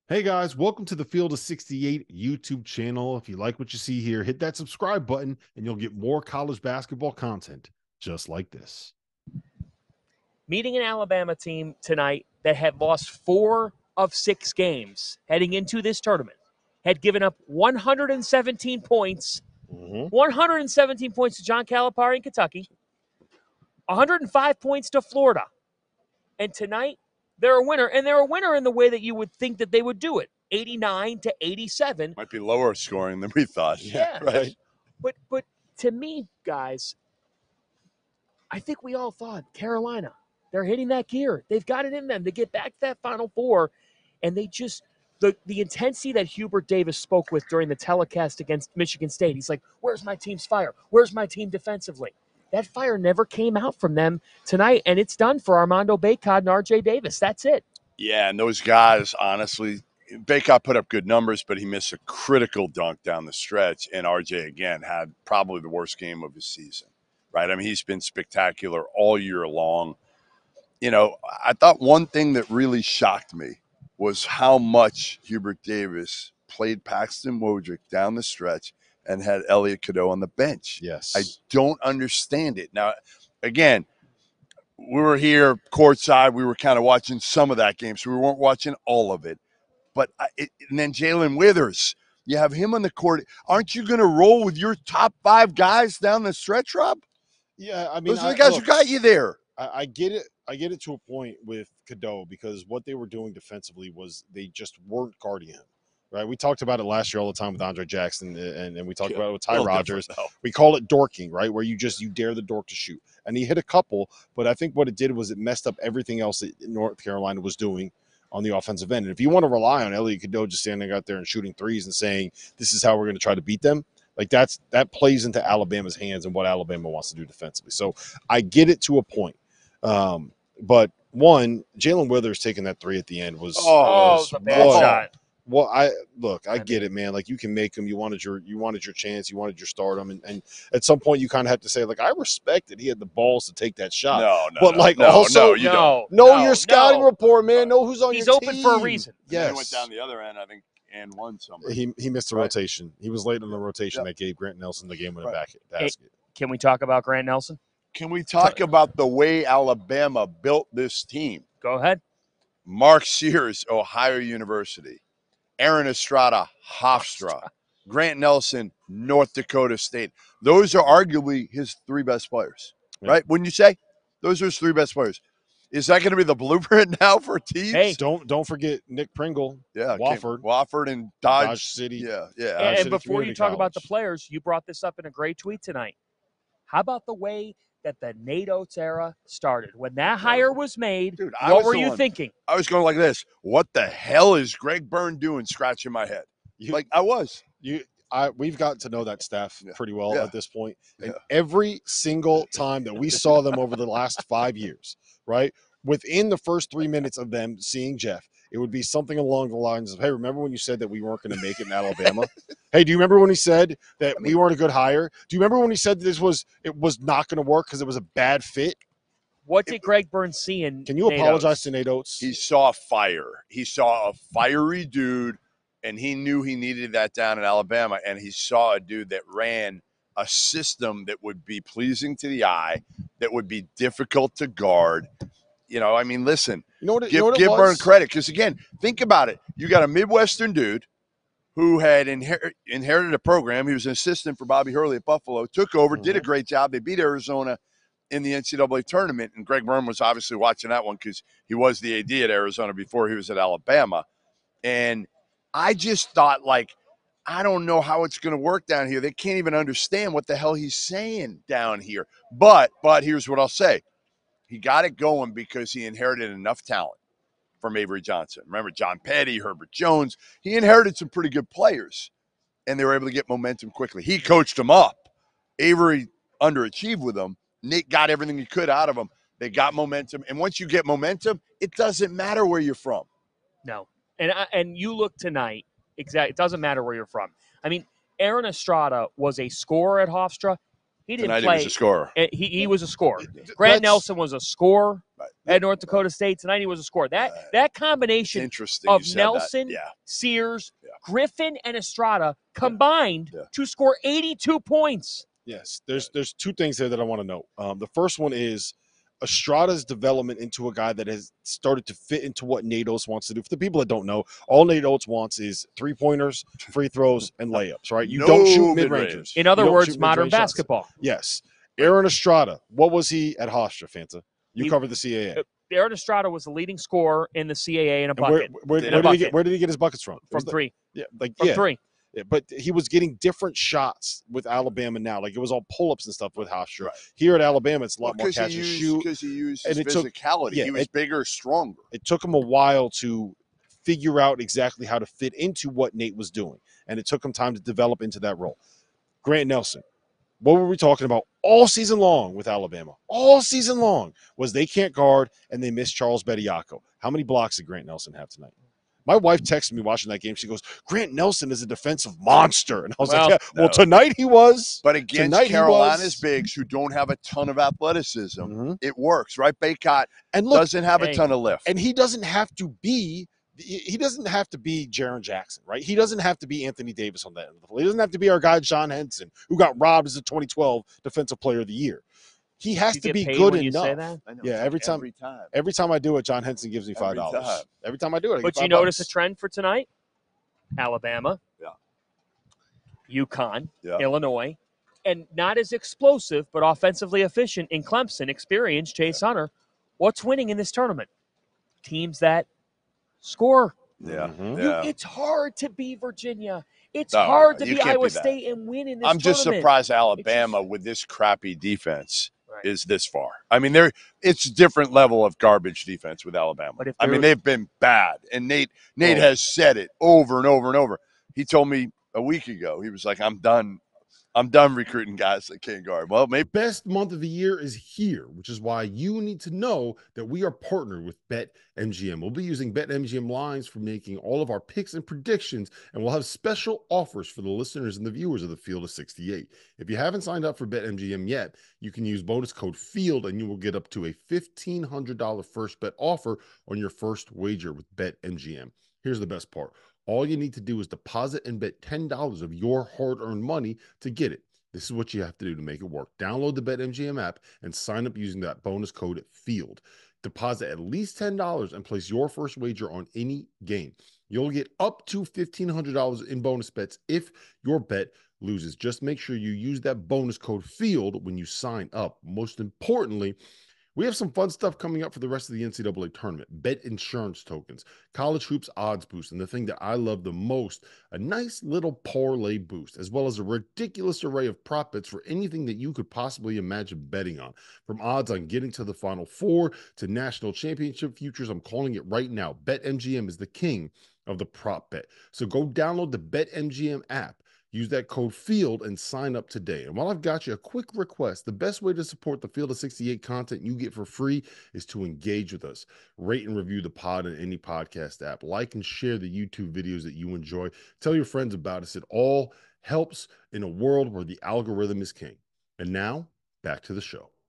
Hey guys, welcome to the Field of 68 YouTube channel. If you like what you see here, hit that subscribe button and you'll get more college basketball content just like this. Meeting an Alabama team tonight that had lost 4 of 6 games heading into this tournament, had given up 117 points, 117 points to John Calipari in Kentucky, 105 points to Florida. And tonight, they're a winner, and they're a winner in the way that you would think that they would do it, 89 to 87. Might be lower scoring than we thought. Yeah. Right. But to me, guys, I think we all thought Carolina, they're hitting that gear. They've got it in them to get back to that Final Four. And they just, the intensity that Hubert Davis spoke with during the telecast against Michigan State, he's like, where's my team's fire? Where's my team defensively? That fire never came out from them tonight, and it's done for Armando Bacot and R.J. Davis. That's it. Yeah, and those guys, honestly, Bacot put up good numbers, but he missed a critical dunk down the stretch, and RJ, again, had probably the worst game of his season, right? I mean, he's been spectacular all year long. You know, I thought one thing that really shocked me was how much Hubert Davis played Paxton Wodrick down the stretch and had Elliot Cadeau on the bench. Yes. I don't understand it. Now, again, we were here courtside. We were kind of watching some of that game, so we weren't watching all of it. But and then Jalen Withers, you have him on the court. Aren't you going to roll with your top 5 guys down the stretch, Rob? Yeah, I mean, those are the guys who got you there. I get it. I get it to a point with Cadeau because what they were doing defensively was they just weren't guarding him. Right, we talked about it last year all the time with Andre Jackson, and we talked about it with Ty Rodgers. We call it dorking, right, where you dare the dork to shoot, and he hit a couple. But I think what it did was it messed up everything else that North Carolina was doing on the offensive end. And if you want to rely on Elliot Cadeau just standing out there and shooting threes and saying this is how we're going to try to beat them, like that plays into Alabama's hands and what Alabama wants to do defensively. So I get it to a point, but one, Jalen Withers taking that three at the end was a bad shot. Well, I get it, man. Like you can make them. You wanted your chance. You wanted your stardom, and at some point you kind of have to say, like, I respect that he had the balls to take that shot. Know your scouting report, man. Know who's on your team. He's open for a reason. Yes. He went down the other end, I think, and won somebody. He missed the rotation. He was late in the rotation that gave Grant Nelson the game-winning basket. Can we talk about Grant Nelson? Can we talk about the way Alabama built this team? Go ahead. Mark Sears, Ohio University. Aaron Estrada, Hofstra. Grant Nelson, North Dakota State. Those are arguably his 3 best players, right? Wouldn't you say? Those are his 3 best players. Is that going to be the blueprint now for teams? Hey, don't forget Nick Pringle. Yeah, Wofford and Dodge City. Yeah. And before you talk about the players, you brought this up in a great tweet tonight. How about the way that the Nate Oates era started? When that hire was made, dude, what were you thinking? I was going like this. What the hell is Greg Byrne doing scratching my head? We've gotten to know that staff pretty well at this point. And every single time that we saw them over the last 5 years, right, within the first 3 minutes of them seeing Jeff, it would be something along the lines of, hey, remember when you said that we weren't going to make it in Alabama? Hey, do you remember when he said that we weren't a good hire? Do you remember when he said that it was not going to work because it was a bad fit? What did Greg Byrne see in Can you apologize to Nate Oates? He saw fire. He saw a fiery dude, and he knew he needed that down in Alabama, and he saw a dude that ran a system that would be pleasing to the eye, that would be difficult to guard. You know, I mean, listen, give Byrne credit because, again, think about it. You got a Midwestern dude who had inherited a program. He was an assistant for Bobby Hurley at Buffalo, took over, did a great job. They beat Arizona in the NCAA tournament, and Greg Byrne was obviously watching that one because he was the AD at Arizona before he was at Alabama. And I just thought, like, I don't know how it's going to work down here. They can't even understand what the hell he's saying down here. But here's what I'll say. He got it going because he inherited enough talent from Avery Johnson. Remember, John Petty, Herbert Jones. He inherited some pretty good players, and they were able to get momentum quickly. He coached them up. Avery underachieved with them. Nick got everything he could out of them. They got momentum, and once you get momentum, it doesn't matter where you're from. No, and you look tonight, exactly. It doesn't matter where you're from. I mean, Aaron Estrada was a scorer at Hofstra. He didn't Tonight play. he was a scorer. He was a scorer. Grant That's- Nelson was a scorer Right. at North Dakota State. Tonight he was a scorer. That combination Interesting. of you said Nelson, that. Yeah. Sears, Yeah. Griffin, and Estrada combined Yeah. to score 82 points. Yes, there's two things there that I want to note. The first one is Estrada's development into a guy that has started to fit into what Nate Oates wants to do. For the people that don't know, all Nate Oates wants is 3-pointers, free throws, and layups, right? You don't shoot mid-rangers. In other words, modern basketball. Shots. Yes. Aaron Estrada, what was he at Hofstra, Fanta? You covered the CAA. Aaron Estrada was the leading scorer in the CAA in a bucket. Where did he get his buckets from? From three. From three. Yeah, but he was getting different shots with Alabama now. Like, it was all pull-ups and stuff with Hofstra. Right. Here at Alabama, it's a lot more catch and shoot. Because he used his physicality. He was bigger, stronger. It took him a while to figure out exactly how to fit into what Nate was doing, and it took him time to develop into that role. Grant Nelson, what were we talking about all season long with Alabama? All season long was they can't guard, and they miss Charles Bediako. How many blocks did Grant Nelson have tonight? My wife texted me watching that game. She goes, Grant Nelson is a defensive monster. And I was well, tonight he was. But against Carolina's bigs who don't have a ton of athleticism, it works, right? Baycott doesn't have a ton of lift. And he doesn't have to be Jaren Jackson, right? He doesn't have to be Anthony Davis on that end of the floor. He doesn't have to be our guy, John Henson, who got robbed as a 2012 Defensive Player of the Year. He has to be good enough. Yeah, every time I do it, John Henson gives me $5. Every time I do it, but you notice a trend for tonight? Alabama, UConn, Illinois, and not as explosive but offensively efficient in Clemson. Experience Chase Hunter. What's winning in this tournament? Teams that score. It's hard to be Virginia. It's hard to be Iowa State and win in this tournament. I'm just surprised Alabama, with this crappy defense, is this far. I mean, it's a different level of garbage defense with Alabama. I mean, they've been bad, and Nate has said it over and over and over. He told me a week ago, he was like, I'm done recruiting guys that can't guard. Well, maybe best month of the year is here, which is why you need to know that we are partnered with BetMGM. We'll be using BetMGM lines for making all of our picks and predictions, and we'll have special offers for the listeners and the viewers of the Field of 68. If you haven't signed up for BetMGM yet, you can use bonus code FIELD, and you will get up to a $1,500 first bet offer on your first wager with BetMGM. Here's the best part. All you need to do is deposit and bet $10 of your hard-earned money to get it. This is what you have to do to make it work. Download the BetMGM app and sign up using that bonus code FIELD. Deposit at least $10 and place your first wager on any game. You'll get up to $1,500 in bonus bets if your bet loses. Just make sure you use that bonus code FIELD when you sign up. Most importantly, we have some fun stuff coming up for the rest of the NCAA tournament. Bet insurance tokens, college hoops odds boost, and the thing that I love the most, a nice little parlay boost, as well as a ridiculous array of prop bets for anything that you could possibly imagine betting on. From odds on getting to the Final Four to national championship futures, I'm calling it right now. BetMGM is the king of the prop bet. So go download the BetMGM app. Use that code FIELD and sign up today. And while I've got you, a quick request. The best way to support the Field of 68 content you get for free is to engage with us. Rate and review the pod in any podcast app. Like and share the YouTube videos that you enjoy. Tell your friends about us. It all helps in a world where the algorithm is king. And now, back to the show.